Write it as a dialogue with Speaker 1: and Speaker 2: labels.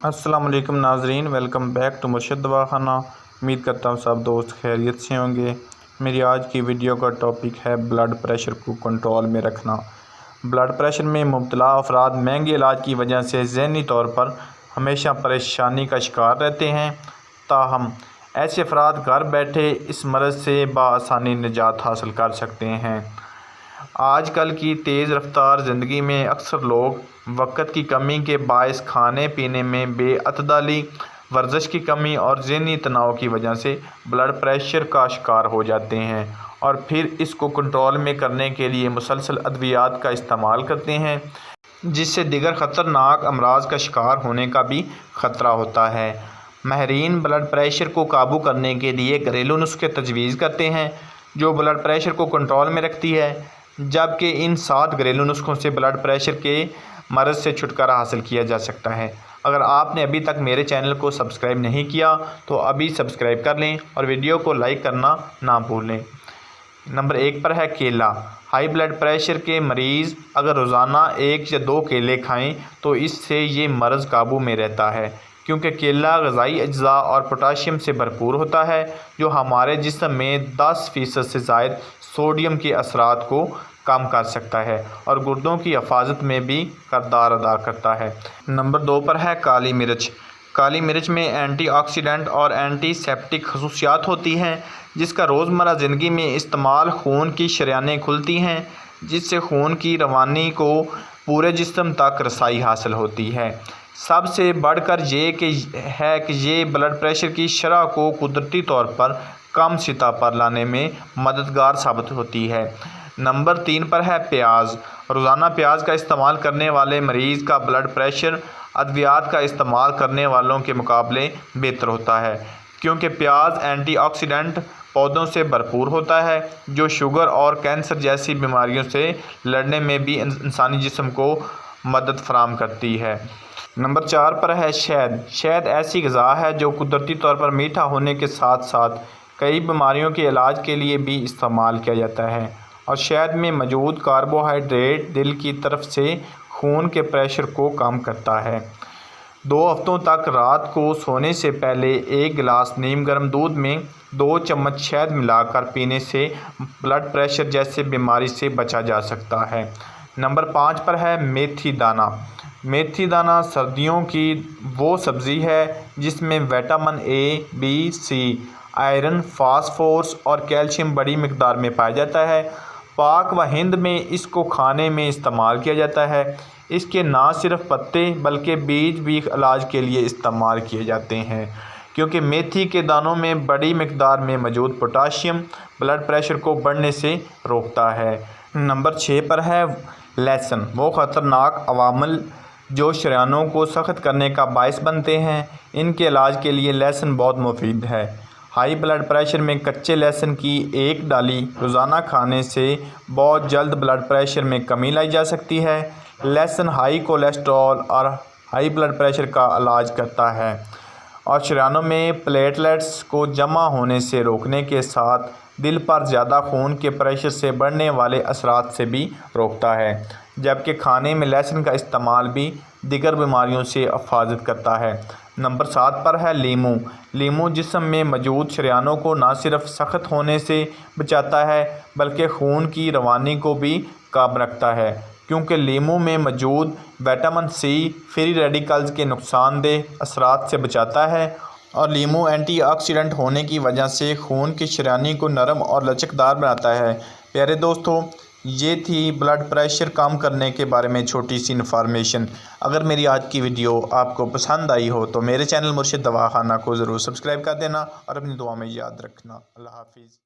Speaker 1: अस्सलाम वालेकुम नाजरीन, वेलकम बैक टू मुर्शिद दवाखाना। उम्मीद करता हूँ सब दोस्त खैरियत से होंगे। मेरी आज की वीडियो का टॉपिक है ब्लड प्रेशर को कंट्रोल में रखना। ब्लड प्रेशर में मुब्तला अफराद महंगे इलाज की वजह से ज़हनी तौर पर हमेशा परेशानी का शिकार रहते हैं। ताहम ऐसे अफराद घर बैठे इस मर्ज़ से बआसानी निजात हासिल कर सकते हैं। आजकल की तेज़ रफ्तार ज़िंदगी में अक्सर लोग वक़्त की कमी के बायस खाने पीने में बेअतदली, वर्जिश की कमी और ज़हनी तनाव की वजह से ब्लड प्रेशर का शिकार हो जाते हैं और फिर इसको कंट्रोल में करने के लिए मुसलसल अद्वियात का इस्तेमाल करते हैं, जिससे दीगर ख़तरनाक अमराज का शिकार होने का भी ख़तरा होता है। माहिरीन ब्लड प्रेशर को काबू करने के लिए घरेलू नुस्खे तजवीज़ करते हैं जो ब्लड प्रेशर को कंट्रोल में रखती है, जबकि इन 7 घरेलू नुस्खों से ब्लड प्रेशर के मर्ज़ से छुटकारा हासिल किया जा सकता है। अगर आपने अभी तक मेरे चैनल को सब्सक्राइब नहीं किया तो अभी सब्सक्राइब कर लें और वीडियो को लाइक करना ना भूलें। नंबर 1 पर है केला। हाई ब्लड प्रेशर के मरीज़ अगर रोज़ाना 1 या 2 केले खाएं तो इससे ये मर्ज़ काबू में रहता है, क्योंकि केला ग़िज़ाई अज्जा और पोटाशियम से भरपूर होता है जो हमारे जिस्म में 10% से ज़ायद सोडियम के असरात को कम कर सकता है और गुर्दों की हिफाजत में भी किरदार अदा करता है। नंबर 2 पर है काली मिर्च। काली मिर्च में एंटीऑक्सीडेंट और एंटीसेप्टिक खसूसियात होती हैं, जिसका रोज़मर्रा ज़िंदगी में इस्तेमाल खून की शरेयानें खुलती हैं, जिससे खून की रवानी को पूरे जिस्म तक रसाई हासिल होती है। सबसे बढ़कर ये ब्लड प्रेशर की शरह को कुदरती तौर पर कम सतह पर लाने में मददगार साबित होती है। नंबर 3 पर है प्याज। रोज़ाना प्याज का इस्तेमाल करने वाले मरीज़ का ब्लड प्रेशर अद्वियात का इस्तेमाल करने वालों के मुकाबले बेहतर होता है, क्योंकि प्याज एंटीऑक्सीडेंट पौधों से भरपूर होता है जो शुगर और कैंसर जैसी बीमारियों से लड़ने में भी इंसानी जिस्म को मदद फराहम करती है। नंबर 4 पर है शहद। शहद ऐसी ग़िज़ा है जो कुदरती तौर पर मीठा होने के साथ साथ कई बीमारियों के इलाज के लिए भी इस्तेमाल किया जाता है और शहद में मौजूद कार्बोहाइड्रेट दिल की तरफ से खून के प्रेशर को कम करता है। 2 हफ्तों तक रात को सोने से पहले 1 गिलास नीम गर्म दूध में 2 चम्मच शहद मिलाकर पीने से ब्लड प्रेशर जैसे बीमारी से बचा जा सकता है। नंबर 5 पर है मेथी दाना। मेथी दाना सर्दियों की वो सब्ज़ी है जिसमें vitamin A, B, C, iron, phosphorus और कैल्शियम बड़ी मिकदार में पाया जाता है। पाक व हिंद में इसको खाने में इस्तेमाल किया जाता है। इसके ना सिर्फ पत्ते बल्कि बीज भी इलाज के लिए इस्तेमाल किए जाते हैं, क्योंकि मेथी के दानों में बड़ी मिकदार में मौजूद पोटाशियम ब्लड प्रेशर को बढ़ने से रोकता है। नंबर 6 पर है लहसुन। वो ख़तरनाक अवामिल जो शरेयानों को सख्त करने का बायस बनते हैं, इनके इलाज के लिए लहसुन बहुत मुफीद है। हाई ब्लड प्रेशर में कच्चे लहसुन की 1 डाली रोज़ाना खाने से बहुत जल्द ब्लड प्रेशर में कमी लाई जा सकती है। लहसुन हाई कोलेस्ट्रॉल और हाई ब्लड प्रेशर का इलाज करता है और शरेयानों में प्लेटलेट्स को जमा होने से रोकने के साथ दिल पर ज़्यादा खून के प्रेशर से बढ़ने वाले असरात से भी रोकता है, जबकि खाने में लहसुन का इस्तेमाल भी दीगर बीमारियों से हिफाजत करता है। नंबर 7 पर है लीमू। लीमू जिस्म में मौजूद शरेयानों को न सिर्फ सख्त होने से बचाता है बल्कि खून की रवानी को भी कायम रखता है, क्योंकि लीमू में मौजूद विटामिन सी फ्री रेडिकल्स के नुकसानदेह असरात से बचाता है और लीमू एंटीऑक्सीडेंट होने की वजह से खून की शरेयानी को नरम और लचकदार बनाता है। प्यारे दोस्तों, ये थी ब्लड प्रेशर कम करने के बारे में छोटी सी इन्फॉर्मेशन। अगर मेरी आज की वीडियो आपको पसंद आई हो तो मेरे चैनल मुर्शिद दवाखाना को ज़रूर सब्सक्राइब कर देना और अपनी दुआ में याद रखना। अल्लाह हाफिज़।